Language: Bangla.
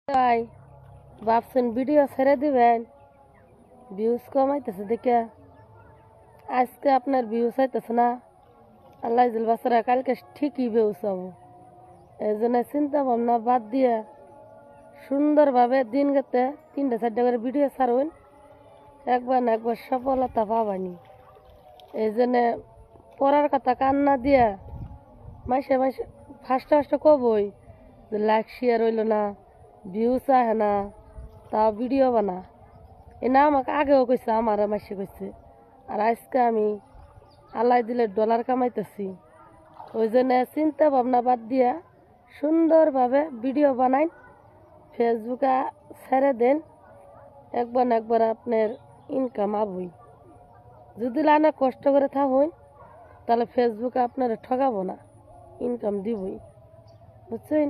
তাই ভাবছেন ভিডিও ছেড়ে দিবেন, ভিউজ কমাইতেছে দেখে। আজকে আপনার ভিউজ হইতেছে না, আল্লাহ জিল বাসারা কালকে ঠিকই ভিউজ হবো। এই জন্য চিন্তা ভাবনা বাদ দিয়ে সুন্দরভাবে দিন গেতে 3-4টা করে ভিডিও ছাড়ুন, একবার না একবার সফলতা পাবানি। এই জন্যে পড়ার কথা কান্না দিয়া মাসে মাসে ফার্স্টে কবই যে লাইক শেয়ার হইল না, ভিউজ আহে না, তাও ভিডিও বানা। এ না আমাকে আগেও কইছে, আমার মাসে কইছে। আর আজকে আমি আল্লাহ দিলে ডলার কামাইতেছি। ওই জন্য চিন্তা ভাবনা বাদ দিয়া সুন্দরভাবে ভিডিও বানাই, ফেসবুকে ছেড়ে দেন, একবার না একবার আপনার ইনকাম আবই। যদি লাইনে কষ্ট করে থাকুন তাহলে ফেসবুকে আপনারা ঠকাবো না, ইনকাম দিবই, বুঝছেন।